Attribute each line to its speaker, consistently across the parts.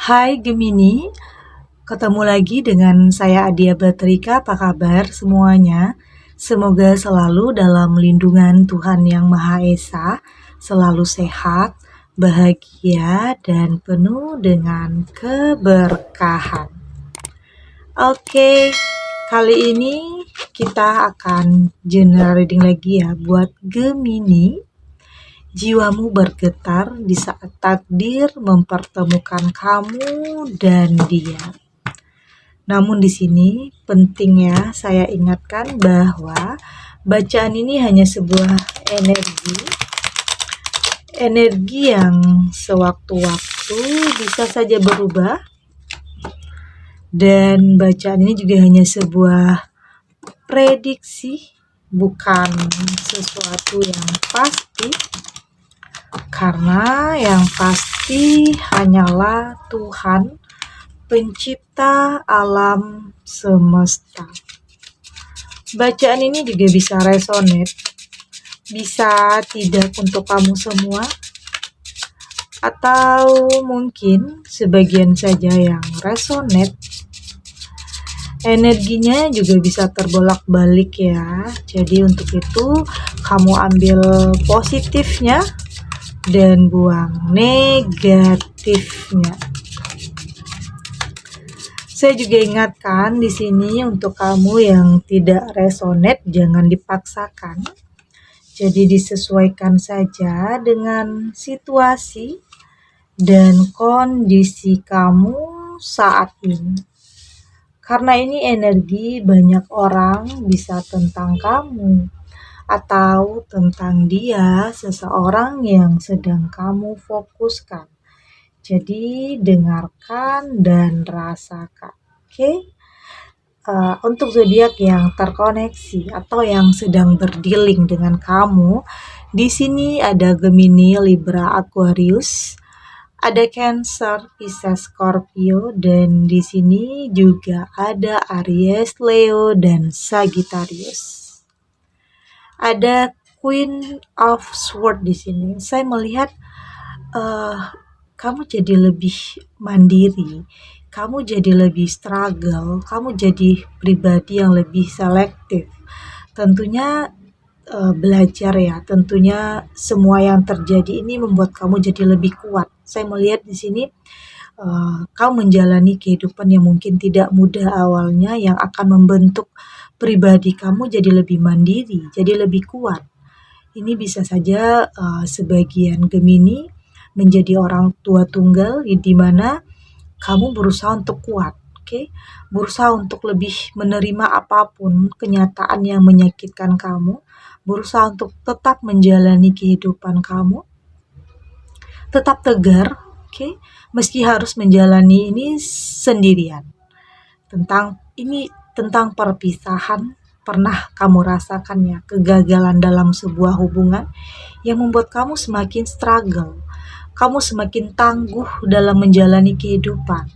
Speaker 1: Hai Gemini, ketemu lagi dengan saya Adia Batrika. Apa kabar semuanya? Semoga selalu dalam lindungan Tuhan Yang Maha Esa, selalu sehat, bahagia, dan penuh dengan keberkahan. Oke, kali ini kita akan general reading lagi ya buat Gemini. Jiwamu bergetar di saat takdir mempertemukan kamu dan dia. Namun di sini penting ya saya ingatkan bahwa bacaan ini hanya sebuah energi yang sewaktu-waktu bisa saja berubah, dan bacaan ini juga hanya sebuah prediksi, bukan sesuatu yang pasti. Karena yang pasti hanyalah Tuhan, pencipta alam semesta. Bacaan ini juga bisa resonate, bisa tidak untuk kamu semua, atau mungkin sebagian saja yang resonate. Energinya juga bisa terbolak-balik ya. Jadi untuk itu kamu ambil positifnya dan buang negatifnya. Saya juga ingatkan di sini untuk kamu yang tidak resonate, jangan dipaksakan. Jadi disesuaikan saja dengan situasi dan kondisi kamu saat ini. Karena ini energi banyak orang, bisa tentang kamu atau tentang dia, seseorang yang sedang kamu fokuskan. Jadi dengarkan dan rasakan. Oke? Untuk zodiak yang terkoneksi atau yang sedang berdealing dengan kamu, di sini ada Gemini, Libra, Aquarius, ada Cancer, Pisces, Scorpio, dan di sini juga ada Aries, Leo, dan Sagittarius. Ada Queen of Swords di sini. Saya melihat kamu jadi lebih mandiri, kamu jadi lebih struggle, kamu jadi pribadi yang lebih selektif. Tentunya belajar ya, tentunya semua yang terjadi ini membuat kamu jadi lebih kuat. Saya melihat di sini kamu menjalani kehidupan yang mungkin tidak mudah awalnya, yang akan membentuk pribadi kamu jadi lebih mandiri, jadi lebih kuat. Ini bisa saja sebagian Gemini menjadi orang tua tunggal, di mana kamu berusaha untuk kuat, berusaha untuk lebih menerima apapun kenyataan yang menyakitkan kamu, berusaha untuk tetap menjalani kehidupan kamu, tetap tegar, meski harus menjalani ini sendirian. Tentang perpisahan, pernah kamu rasakan ya, kegagalan dalam sebuah hubungan yang membuat kamu semakin struggle, kamu semakin tangguh dalam menjalani kehidupan.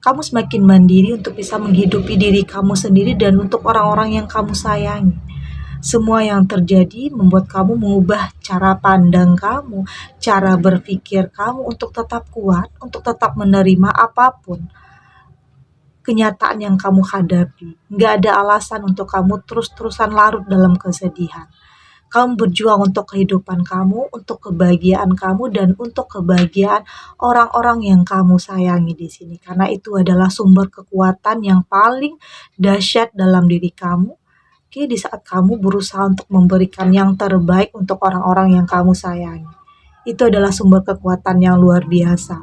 Speaker 1: Kamu semakin mandiri untuk bisa menghidupi diri kamu sendiri dan untuk orang-orang yang kamu sayangi. Semua yang terjadi membuat kamu mengubah cara pandang kamu, cara berpikir kamu untuk tetap kuat, untuk tetap menerima apapun kenyataan yang kamu hadapi. Nggak ada alasan untuk kamu terus-terusan larut dalam kesedihan. Kamu berjuang untuk kehidupan kamu, untuk kebahagiaan kamu, dan untuk kebahagiaan orang-orang yang kamu sayangi di sini. Karena itu adalah sumber kekuatan yang paling dahsyat dalam diri kamu. Di saat kamu berusaha untuk memberikan yang terbaik untuk orang-orang yang kamu sayangi. Itu adalah sumber kekuatan yang luar biasa,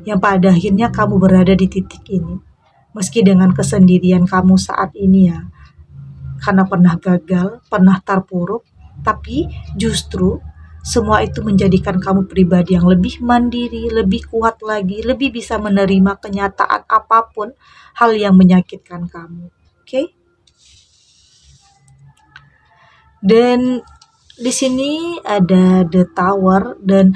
Speaker 1: yang pada akhirnya kamu berada di titik ini. Meski dengan kesendirian kamu saat ini ya, karena pernah gagal, pernah terpuruk, tapi justru semua itu menjadikan kamu pribadi yang lebih mandiri, lebih kuat lagi, lebih bisa menerima kenyataan apapun hal yang menyakitkan kamu. Dan di sini ada The Tower, dan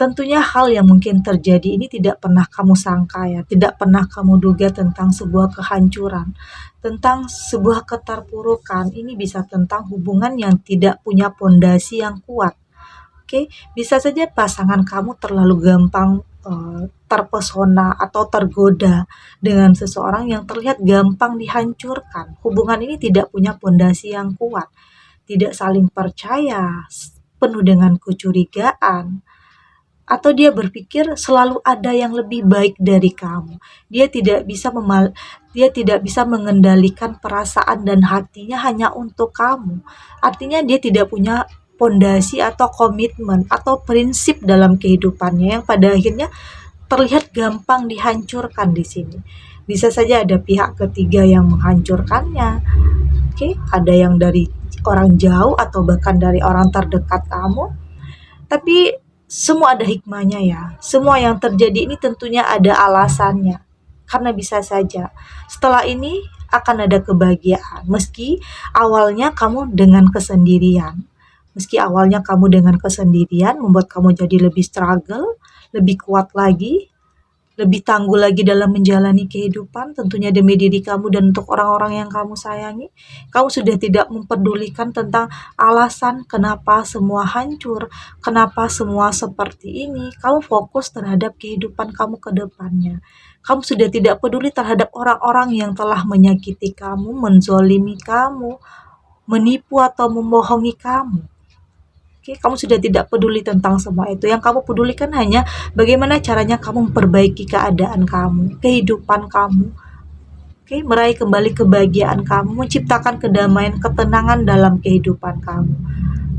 Speaker 1: tentunya hal yang mungkin terjadi ini tidak pernah kamu sangka ya, tidak pernah kamu duga tentang sebuah kehancuran, tentang sebuah keterpurukan. Ini bisa tentang hubungan yang tidak punya pondasi yang kuat. Bisa saja pasangan kamu terlalu gampang terpesona atau tergoda dengan seseorang yang terlihat gampang dihancurkan. Hubungan ini tidak punya pondasi yang kuat, tidak saling percaya, penuh dengan kecurigaan, atau dia berpikir selalu ada yang lebih baik dari kamu. Dia tidak bisa mengendalikan perasaan dan hatinya hanya untuk kamu. Artinya dia tidak punya pondasi atau komitmen atau prinsip dalam kehidupannya yang pada akhirnya terlihat gampang dihancurkan di sini. Bisa saja ada pihak ketiga yang menghancurkannya. Oke, ada yang dari orang jauh atau bahkan dari orang terdekat kamu. Tapi semua ada hikmahnya ya. Semua yang terjadi ini tentunya ada alasannya. Karena bisa saja setelah ini akan ada kebahagiaan. Meski awalnya kamu dengan kesendirian. Meski awalnya kamu dengan kesendirian membuat kamu jadi lebih struggle, lebih kuat lagi, lebih tangguh lagi dalam menjalani kehidupan, tentunya demi diri kamu dan untuk orang-orang yang kamu sayangi. Kamu sudah tidak mempedulikan tentang alasan kenapa semua hancur, kenapa semua seperti ini. Kamu fokus terhadap kehidupan kamu ke depannya. Kamu sudah tidak peduli terhadap orang-orang yang telah menyakiti kamu, menzolimi kamu, menipu atau membohongi kamu. Oke, kamu sudah tidak peduli tentang semua itu. Yang kamu pedulikan hanya bagaimana caranya kamu memperbaiki keadaan kamu, kehidupan kamu. Oke, meraih kembali kebahagiaan kamu, menciptakan kedamaian, ketenangan dalam kehidupan kamu.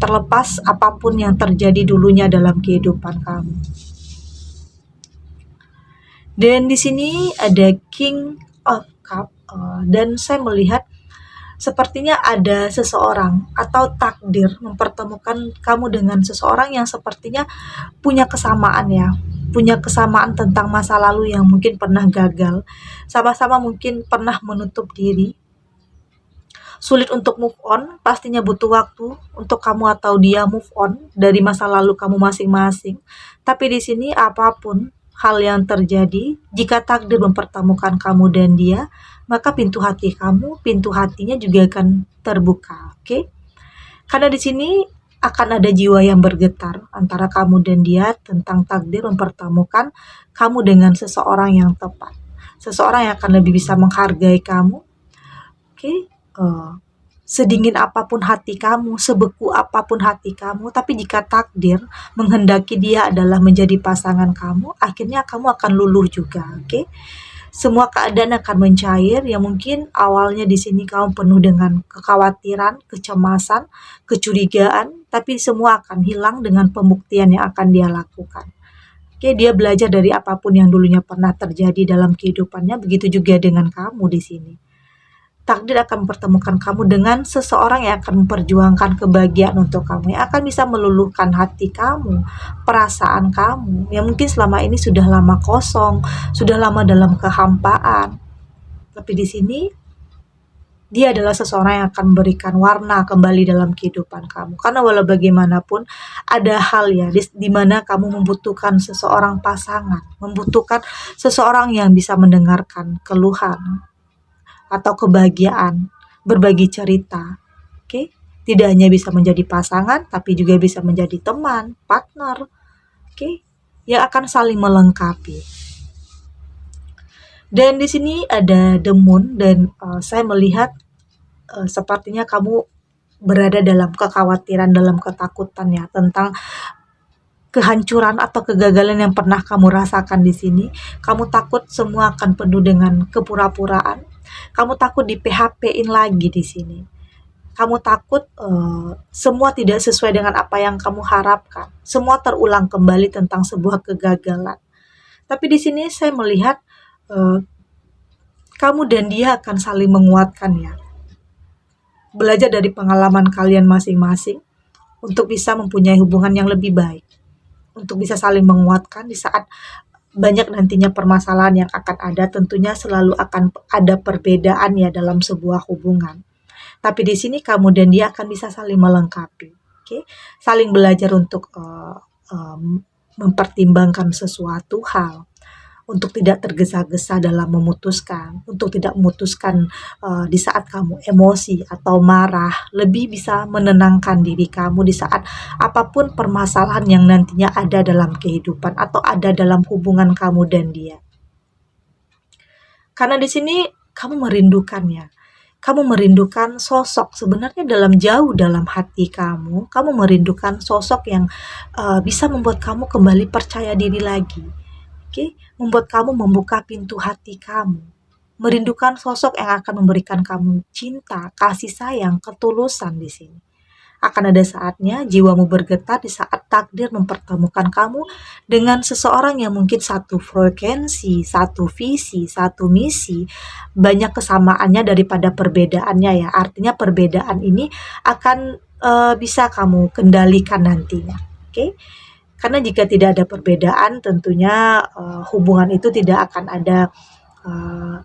Speaker 1: Terlepas apapun yang terjadi dulunya dalam kehidupan kamu. Dan di sini ada King of Cup, dan saya melihat sepertinya ada seseorang atau takdir mempertemukan kamu dengan seseorang yang sepertinya punya kesamaan ya, punya kesamaan tentang masa lalu yang mungkin pernah gagal, sama-sama mungkin pernah menutup diri, sulit untuk move on, pastinya butuh waktu untuk kamu atau dia move on dari masa lalu kamu masing-masing. Tapi di sini apapun hal yang terjadi, jika takdir mempertemukan kamu dan dia, maka pintu hati kamu, pintu hatinya juga akan terbuka, oke? Karena di sini akan ada jiwa yang bergetar antara kamu dan dia tentang takdir mempertemukan kamu dengan seseorang yang tepat. Seseorang yang akan lebih bisa menghargai kamu, oke? Sedingin apapun hati kamu, sebeku apapun hati kamu, tapi jika takdir menghendaki dia adalah menjadi pasangan kamu, akhirnya kamu akan luluh juga, oke? Semua keadaan akan mencair yang mungkin awalnya di sini kamu penuh dengan kekhawatiran, kecemasan, kecurigaan, tapi semua akan hilang dengan pembuktian yang akan dia lakukan. Oke, dia belajar dari apapun yang dulunya pernah terjadi dalam kehidupannya, begitu juga dengan kamu di sini. Takdir akan mempertemukan kamu dengan seseorang yang akan memperjuangkan kebahagiaan untuk kamu, yang akan bisa meluluhkan hati kamu, perasaan kamu, yang mungkin selama ini sudah lama kosong, sudah lama dalam kehampaan. Tapi di sini, dia adalah seseorang yang akan memberikan warna kembali dalam kehidupan kamu. Karena walau bagaimanapun, ada hal ya, di mana kamu membutuhkan seseorang pasangan, membutuhkan seseorang yang bisa mendengarkan keluhan, atau kebahagiaan, berbagi cerita. Oke, tidak hanya bisa menjadi pasangan, tapi juga bisa menjadi teman, partner. Oke, yang akan saling melengkapi. Dan di sini ada The Moon dan saya melihat sepertinya kamu berada dalam kekhawatiran, dalam ketakutan ya tentang kehancuran atau kegagalan yang pernah kamu rasakan di sini. Kamu takut semua akan penuh dengan kepura-puraan. Kamu takut di PHP-in lagi di sini. Kamu takut semua tidak sesuai dengan apa yang kamu harapkan. Semua terulang kembali tentang sebuah kegagalan. Tapi di sini saya melihat kamu dan dia akan saling menguatkan ya. Belajar dari pengalaman kalian masing-masing untuk bisa mempunyai hubungan yang lebih baik. Untuk bisa saling menguatkan di saat banyak nantinya permasalahan yang akan ada, tentunya selalu akan ada perbedaan ya dalam sebuah hubungan. Tapi di sini kamu dan dia akan bisa saling melengkapi, oke? Saling belajar untuk mempertimbangkan sesuatu hal, untuk tidak tergesa-gesa dalam memutuskan, untuk tidak memutuskan di saat kamu emosi atau marah, lebih bisa menenangkan diri kamu di saat apapun permasalahan yang nantinya ada dalam kehidupan atau ada dalam hubungan kamu dan dia. Karena di sini kamu merindukannya. Kamu merindukan sosok sebenarnya dalam hati kamu merindukan sosok yang bisa membuat kamu kembali percaya diri lagi. Oke, membuat kamu membuka pintu hati kamu. Merindukan sosok yang akan memberikan kamu cinta, kasih sayang, ketulusan di sini. Akan ada saatnya jiwamu bergetar di saat takdir mempertemukan kamu dengan seseorang yang mungkin satu frekuensi, satu visi, satu misi, banyak kesamaannya daripada perbedaannya ya. Artinya perbedaan ini akan bisa kamu kendalikan nantinya. Oke? Karena jika tidak ada perbedaan, tentunya hubungan itu tidak akan ada uh,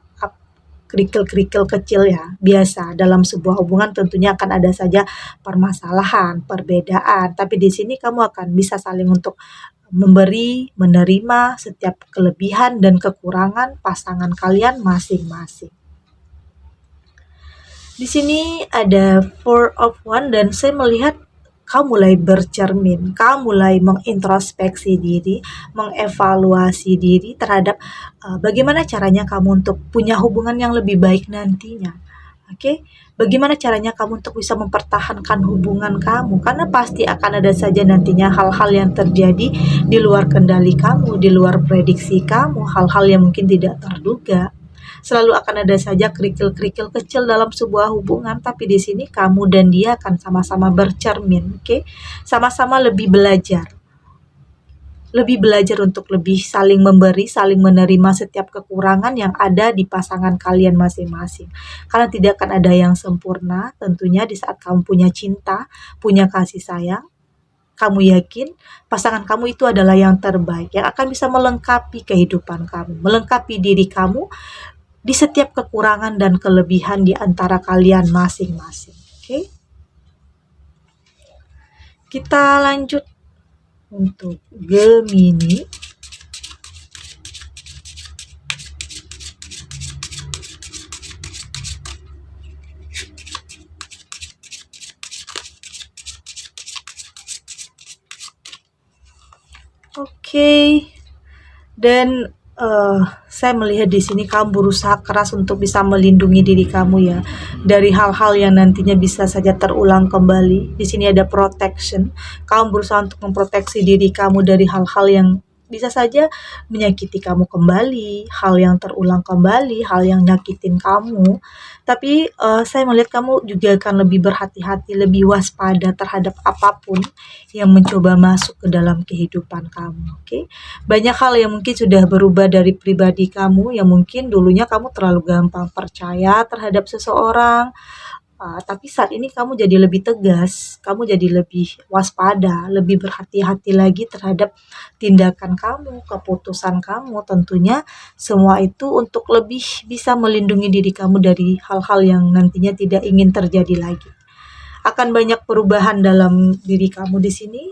Speaker 1: kerikil-kerikil kecil ya. Biasa dalam sebuah hubungan tentunya akan ada saja permasalahan, perbedaan. Tapi di sini kamu akan bisa saling untuk memberi, menerima setiap kelebihan dan kekurangan pasangan kalian masing-masing. Di sini ada Four of One dan saya melihat kamu mulai bercermin, kamu mulai mengintrospeksi diri, mengevaluasi diri terhadap bagaimana caranya kamu untuk punya hubungan yang lebih baik nantinya. Oke, bagaimana caranya kamu untuk bisa mempertahankan hubungan kamu? Karena pasti akan ada saja nantinya hal-hal yang terjadi di luar kendali kamu, di luar prediksi kamu, hal-hal yang mungkin tidak terduga. Selalu akan ada saja kerikil-kerikil kecil dalam sebuah hubungan, tapi di sini kamu dan dia akan sama-sama bercermin, oke? Sama-sama lebih belajar untuk lebih saling memberi, saling menerima setiap kekurangan yang ada di pasangan kalian masing-masing. Karena tidak akan ada yang sempurna, tentunya di saat kamu punya cinta, punya kasih sayang, kamu yakin pasangan kamu itu adalah yang terbaik, yang akan bisa melengkapi kehidupan kamu, melengkapi diri kamu di setiap kekurangan dan kelebihan di antara kalian masing-masing. Oke? Kita lanjut untuk Gemini. Oke. Dan saya melihat di sini kamu berusaha keras untuk bisa melindungi diri kamu ya dari hal-hal yang nantinya bisa saja terulang kembali. Di sini ada protection. Kamu berusaha untuk memproteksi diri kamu dari hal-hal yang bisa saja menyakiti kamu kembali, hal yang terulang kembali, hal yang nyakitin kamu. Tapi saya melihat kamu juga akan lebih berhati-hati, lebih waspada terhadap apapun yang mencoba masuk ke dalam kehidupan kamu. Oke? Banyak hal yang mungkin sudah berubah dari pribadi kamu yang mungkin dulunya kamu terlalu gampang percaya terhadap seseorang, tapi saat ini kamu jadi lebih tegas, kamu jadi lebih waspada, lebih berhati-hati lagi terhadap tindakan kamu, keputusan kamu. Tentunya semua itu untuk lebih bisa melindungi diri kamu dari hal-hal yang nantinya tidak ingin terjadi lagi. Akan banyak perubahan dalam diri kamu di sini,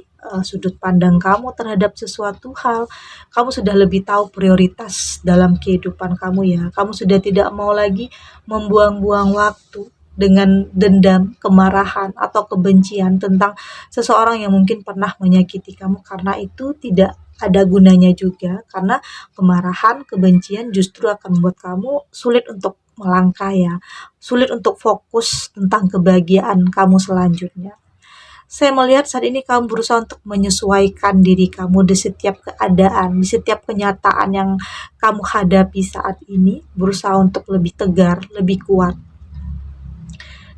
Speaker 1: sudut pandang kamu terhadap sesuatu hal. Kamu sudah lebih tahu prioritas dalam kehidupan kamu ya. Kamu sudah tidak mau lagi membuang-buang waktu dengan dendam, kemarahan, atau kebencian tentang seseorang yang mungkin pernah menyakiti kamu, karena itu tidak ada gunanya juga, karena kemarahan, kebencian justru akan membuat kamu sulit untuk melangkah ya, sulit untuk fokus tentang kebahagiaan kamu selanjutnya. Saya melihat saat ini kamu berusaha untuk menyesuaikan diri kamu di setiap keadaan, di setiap kenyataan yang kamu hadapi saat ini, berusaha untuk lebih tegar, lebih kuat.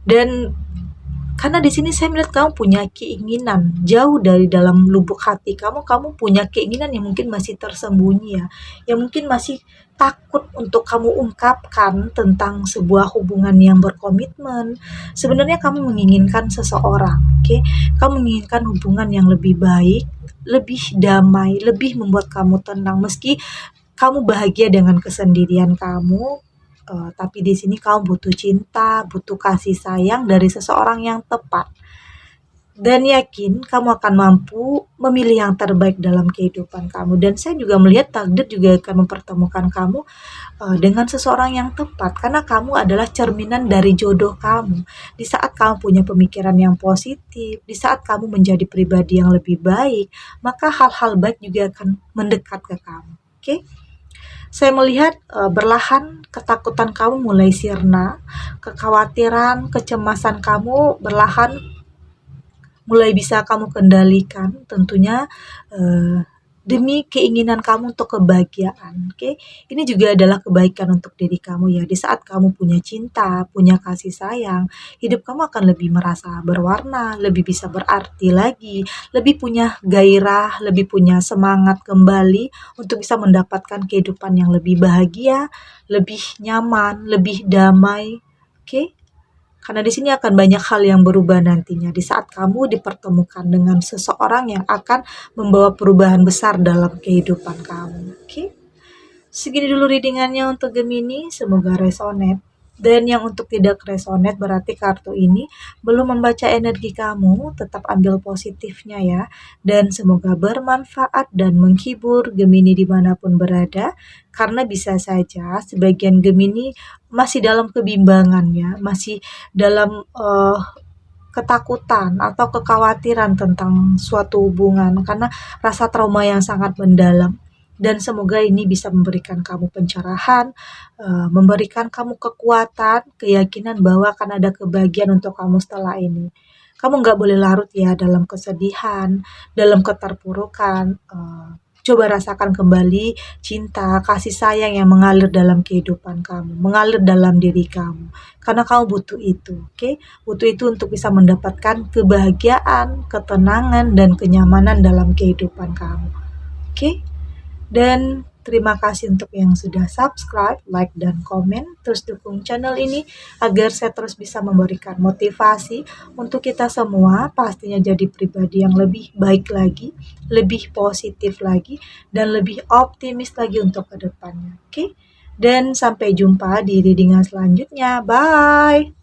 Speaker 1: Dan karena di sini saya melihat kamu punya keinginan jauh dari dalam lubuk hati kamu, kamu punya keinginan yang mungkin masih tersembunyi ya, yang mungkin masih takut untuk kamu ungkapkan tentang sebuah hubungan yang berkomitmen. Sebenarnya kamu menginginkan seseorang, oke? Kamu menginginkan hubungan yang lebih baik, lebih damai, lebih membuat kamu tenang meski kamu bahagia dengan kesendirian kamu. Tapi di sini kamu butuh cinta, butuh kasih sayang dari seseorang yang tepat. dan yakin kamu akan mampu memilih yang terbaik dalam kehidupan kamu. Dan saya juga melihat takdir juga akan mempertemukan kamu dengan seseorang yang tepat, karena kamu adalah cerminan dari jodoh kamu. Di saat kamu punya pemikiran yang positif, di saat kamu menjadi pribadi yang lebih baik, maka hal-hal baik juga akan mendekat ke kamu. Oke? Saya melihat berlahan ketakutan kamu mulai sirna, kekhawatiran, kecemasan kamu berlahan mulai bisa kamu kendalikan, tentunya demi keinginan kamu untuk kebahagiaan. Oke, ini juga adalah kebaikan untuk diri kamu ya. Di saat kamu punya cinta, punya kasih sayang, hidup kamu akan lebih merasa berwarna, lebih bisa berarti lagi, lebih punya gairah, lebih punya semangat kembali untuk bisa mendapatkan kehidupan yang lebih bahagia, lebih nyaman, lebih damai. Oke, karena di sini akan banyak hal yang berubah nantinya di saat kamu dipertemukan dengan seseorang yang akan membawa perubahan besar dalam kehidupan kamu. Oke? Segini dulu readingannya untuk Gemini, semoga resonate. Dan yang untuk tidak resonate berarti kartu ini belum membaca energi kamu, tetap ambil positifnya ya. Dan semoga bermanfaat dan menghibur Gemini dimanapun berada, karena bisa saja sebagian Gemini masih dalam kebimbangan ya, masih dalam ketakutan atau kekhawatiran tentang suatu hubungan karena rasa trauma yang sangat mendalam. Dan semoga ini bisa memberikan kamu pencerahan, memberikan kamu kekuatan, keyakinan bahwa akan ada kebahagiaan untuk kamu setelah ini. Kamu nggak boleh larut ya dalam kesedihan, dalam keterpurukan. Coba rasakan kembali cinta, kasih sayang yang mengalir dalam kehidupan kamu, mengalir dalam diri kamu. Karena kamu butuh itu, oke? Butuh itu untuk bisa mendapatkan kebahagiaan, ketenangan, dan kenyamanan dalam kehidupan kamu. Oke? Dan terima kasih untuk yang sudah subscribe, like, dan komen. Terus dukung channel ini agar saya terus bisa memberikan motivasi untuk kita semua pastinya jadi pribadi yang lebih baik lagi, lebih positif lagi, dan lebih optimis lagi untuk kedepannya. Oke? Dan sampai jumpa di readingan selanjutnya. Bye!